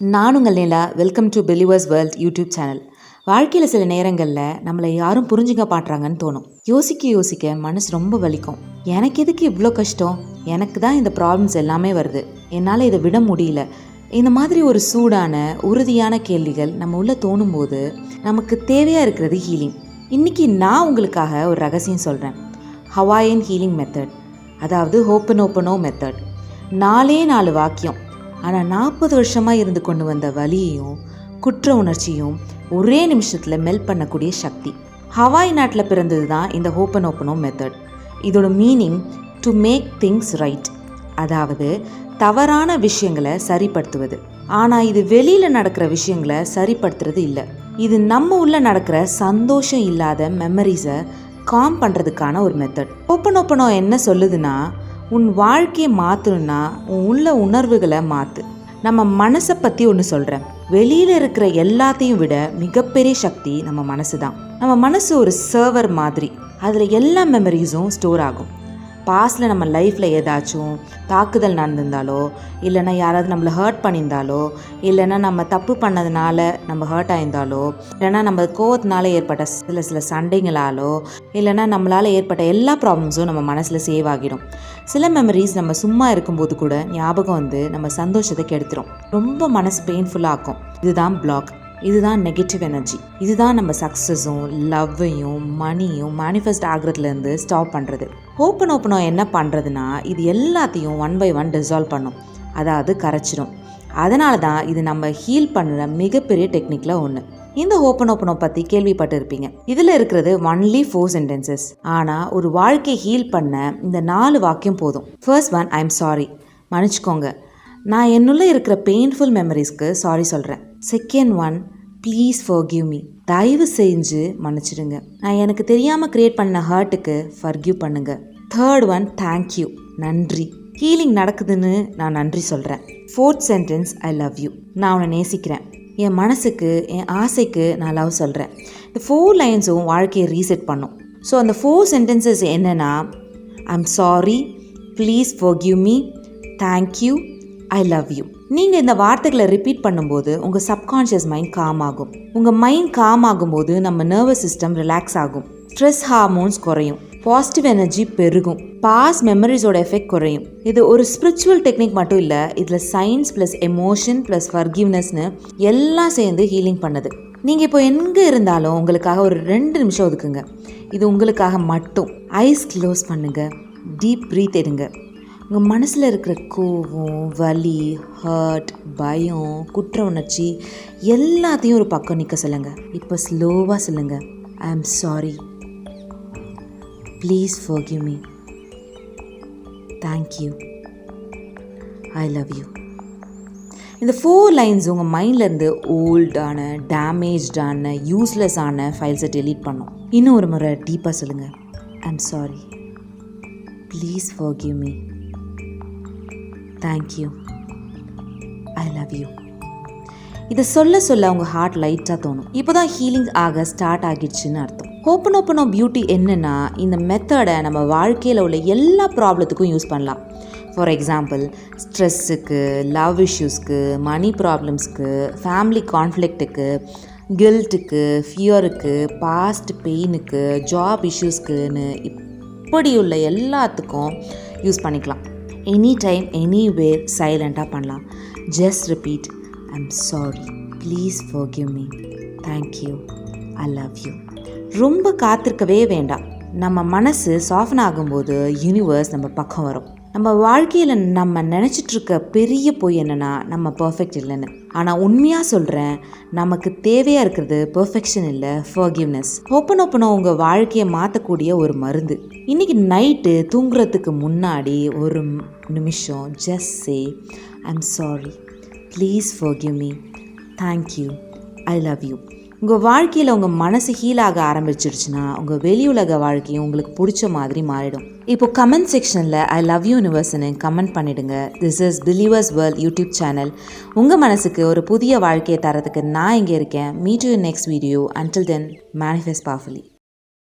நான் உங்கள் Nila. Welcome to believers world YouTube channel. வாழ்க்கையில் சில நேரங்களில் நம்மளை யாரும் புரிஞ்சுக்க மாட்றாங்கன்னு தோணும். யோசிக்க மனசு ரொம்ப வலிக்கும். எனக்கு எதுக்கு இவ்வளோ கஷ்டம், எனக்கு தான் இந்த ப்ராப்ளம்ஸ் எல்லாமே வருது, என்னால் இதை விட முடியல. இந்த மாதிரி ஒரு சூடான உறுதியான கேள்விகள் நம்ம உள்ள தோணும் போது நமக்கு தேவையாக இருக்கிறது ஹீலிங். இன்றைக்கி நான் உங்களுக்காக ஒரு ரகசியம் சொல்கிறேன். ஹவாயன் ஹீலிங் மெத்தட், அதாவது ஹோப்பனோப்பனோ மெத்தட். 4 வாக்கியம், ஆனால் 40 வருஷமாக இருந்து கொண்டு வந்த வலியையும் குற்ற உணர்ச்சியும் ஒரே நிமிஷத்தில் மெல்ட் பண்ணக்கூடிய சக்தி. ஹவாய் நாட்டில் பிறந்தது தான் இந்த ஹோப்பனோப்பனோ மெத்தட். இதோட meaning to make things right, அதாவது தவறான விஷயங்களை சரிப்படுத்துவது. ஆனால் இது வெளியில் நடக்கிற விஷயங்களை சரிப்படுத்துறது இல்லை. இது நம்ம உள்ள நடக்கிற சந்தோஷம் இல்லாத மெமரிஸை காம் பண்ணுறதுக்கான ஒரு மெத்தட். ஹோப்பனோப்பனோ என்ன சொல்லுதுன்னா, உன் வாழ்க்கையை மாற்றணுன்னா உன் உள்ள உணர்வுகளை மாற்று. நம்ம மனசை பற்றி ஒன்று சொல்கிறேன். வெளியில் இருக்கிற எல்லாத்தையும் விட மிகப்பெரிய சக்தி நம்ம மனசு தான். நம்ம மனசு ஒரு சர்வர் மாதிரி, அதில் எல்லா மெமரிஸும் ஸ்டோர் ஆகும். பாஸ்டில் நம்ம லைஃப்பில் ஏதாச்சும் தாக்குதல் நடந்திருந்தாலோ, இல்லைன்னா யாராவது நம்மளை ஹர்ட் பண்ணியிருந்தாலோ, இல்லைன்னா நம்ம தப்பு பண்ணதுனால நம்ம ஹர்ட் ஆயிருந்தாலோ, இல்லைன்னா நம்ம கோவத்தினால ஏற்பட்ட சில சண்டைங்களாலோ, இல்லைன்னா நம்மளால் ஏற்பட்ட எல்லா ப்ராப்ளம்ஸும் நம்ம மனசில் சேவ் ஆகிடும். சில மெமரிஸ் நம்ம சும்மா இருக்கும்போது கூட ஞாபகம் வந்து நம்ம சந்தோஷத்தை கெடுத்துரும், ரொம்ப மனசு பெயின்ஃபுல்லாக ஆக்கும். இதுதான் பிளாக், இதுதான் நெகட்டிவ் எனர்ஜி. இதுதான் நம்ம சக்ஸஸும் லவ்வையும் மணியும் மேனிஃபெஸ்ட் ஆகிறதுலேருந்து ஸ்டாப் பண்ணுறது. ஹோப்பனோப்பனோ என்ன பண்ணுறதுன்னா, இது எல்லாத்தையும் 1 by 1 டிசால்வ் பண்ணும், அதாவது கரைச்சிடும். அதனால தான் இது நம்ம ஹீல் பண்ணுற மிகப்பெரிய டெக்னிக்கில் ஒன்று. இந்த ஹோப்பனோப்பனோ பற்றி கேள்விப்பட்டிருப்பீங்க. இதில் இருக்கிறது ஒன்லி 4 sentences. ஆனால் ஒரு வாழ்க்கையை ஹீல் பண்ண இந்த 4 வாக்கியம் போதும். First one, I am sorry, மன்னிச்சுக்கோங்க, நான் என்னுள்ள இருக்கிற பெயின்ஃபுல் மெமரிஸ்க்கு சாரி சொல்கிறேன். Second one, please forgive me, தயவு செஞ்சு மன்னிச்சிடுங்க, நான் எனக்கு தெரியாமல் க்ரியேட் பண்ண ஹர்ட்டுக்கு ஃபர்கிவ் பண்ணுங்க. தேர்ட் ஒன், தேங்க்யூ, நன்றி, ஹீலிங் நடக்குதுன்னு நான் நன்றி சொல்கிறேன். Fourth sentence, I love you, நான் உன்னை நேசிக்கிறேன், என் மனசுக்கு என் ஆசைக்கு நான் லவ் சொல்கிறேன். இந்த 4 லைன்ஸும் வாழ்க்கையை ரீசெட் பண்ணும். ஸோ அந்த 4 sentences என்னென்னா, I am sorry, please forgive me, thank you, I love you. நீங்கள் இந்த வார்த்தைகளை ரிப்பீட் பண்ணும்போது உங்கள் சப்கான்ஷியஸ் மைண்ட் காம் ஆகும். உங்கள் மைண்ட் காம் ஆகும்போது நம்ம நர்வஸ் சிஸ்டம் ரிலாக்ஸ் ஆகும், ஸ்ட்ரெஸ் ஹார்மோன்ஸ் குறையும், பாசிட்டிவ் எனர்ஜி பெருகும், பாஸ்ட் மெமரிஸோட எஃபெக்ட் குறையும். இது ஒரு ஸ்பிரிச்சுவல் டெக்னிக் மட்டும் இல்லை, இதில் சயின்ஸ் ப்ளஸ் எமோஷன் ப்ளஸ் ஃபர்கிவ்னஸ்னு எல்லாம் சேர்ந்து ஹீலிங் பண்ணுது. நீங்கள் இப்போ எங்கே இருந்தாலும் உங்களுக்காக ஒரு 2 நிமிஷம் ஒதுக்குங்க. இது உங்களுக்காக மட்டும். ஐஸ் க்ளோஸ் பண்ணுங்கள், டீப் ப்ரீத் எடுங்க. உங்கள் மனசில் இருக்கிற கோவம், வலி, ஹர்ட், பயம், குற்ற உணர்ச்சி எல்லாத்தையும் ஒரு பக்கம் நிற்க சொல்லுங்கள். இப்போ ஸ்லோவாக சொல்லுங்கள், I am sorry, please forgive me, thank you, I love you. இந்த 4 லைன்ஸ் உங்கள் மைண்ட்லேருந்து ஓல்டான, டேமேஜ்டான, யூஸ்லெஸ்ஸான ஃபைல்ஸை டெலீட் பண்ணும். இன்னும் ஒரு முறை டீப்பாக சொல்லுங்கள், I am sorry, please forgive me, thank you, I love you. இதை சொல்ல உங்கள் ஹார்ட் லைட்டாக தோணும். இப்போ தான் ஹீலிங் ஆக ஸ்டார்ட் ஆகிடுச்சுன்னு அர்த்தம். ஹோப்பனோப்பனோ பியூட்டி என்னென்னா, இந்த மெத்தடை நம்ம வாழ்க்கையில் உள்ள எல்லா ப்ராப்ளத்துக்கும் யூஸ் பண்ணலாம். ஃபார் எக்ஸாம்பிள், ஸ்ட்ரெஸ்ஸுக்கு, லவ் இஷ்யூஸ்க்கு, மணி ப்ராப்ளம்ஸ்க்கு, ஃபேமிலி கான்ஃப்ளிக்ட்டுக்கு, கில்ட்டுக்கு, ஃபியருக்கு, பாஸ்ட் பெயினுக்கு, ஜாப் இஷ்யூஸ்க்குன்னு இப்படி உள்ள எல்லாத்துக்கும் யூஸ் பண்ணிக்கலாம். எனி டைம், எனிவேர் சைலண்ட்டாக பண்ணலாம். Just repeat, I am sorry, please forgive me, thank you, I love you. ரொம்ப காத்திருக்கவே வேண்டாம். நம்ம மனசு சாஃப்டன் ஆகும்போது யூனிவர்ஸ் நம்ம பக்கம் வரும். நம்ம வாழ்க்கையில் நம்ம நினச்சிட்ருக்க பெரிய பொய் என்னென்னா, நம்ம பர்ஃபெக்ட் இல்லைன்னு. ஆனால் உண்மையாக சொல்கிறேன், நமக்கு தேவையாக இருக்கிறது பெர்ஃபெக்ஷன் இல்லை, ஃபர்கிவ்னஸ். ஹோப்பனோப்பனோ உங்கள் வாழ்க்கையை மாற்றக்கூடிய ஒரு மருந்து. இன்றைக்கி நைட்டு தூங்குறதுக்கு முன்னாடி ஒரு நிமிஷம் just say, I am sorry, please forgive me, thank you, I love you. உங்கள் வாழ்க்கையில் உங்கள் மனசு ஹீலாக ஆரம்பிச்சிருச்சுன்னா உங்கள் வெளி உலக வாழ்க்கையும் உங்களுக்கு பிடிச்ச மாதிரி மாறிடும். இப்போ கமெண்ட் செக்ஷனில் ஐ லவ் யூ யூனிவர்ஸ்னு கமெண்ட் பண்ணிவிடுங்க. This is believers world YouTube channel. உங்கள் மனசுக்கு ஒரு புதிய வாழ்க்கையை தரத்துக்கு நான் இங்கே இருக்கேன். Meet you in next video. Until then, manifest powerfully.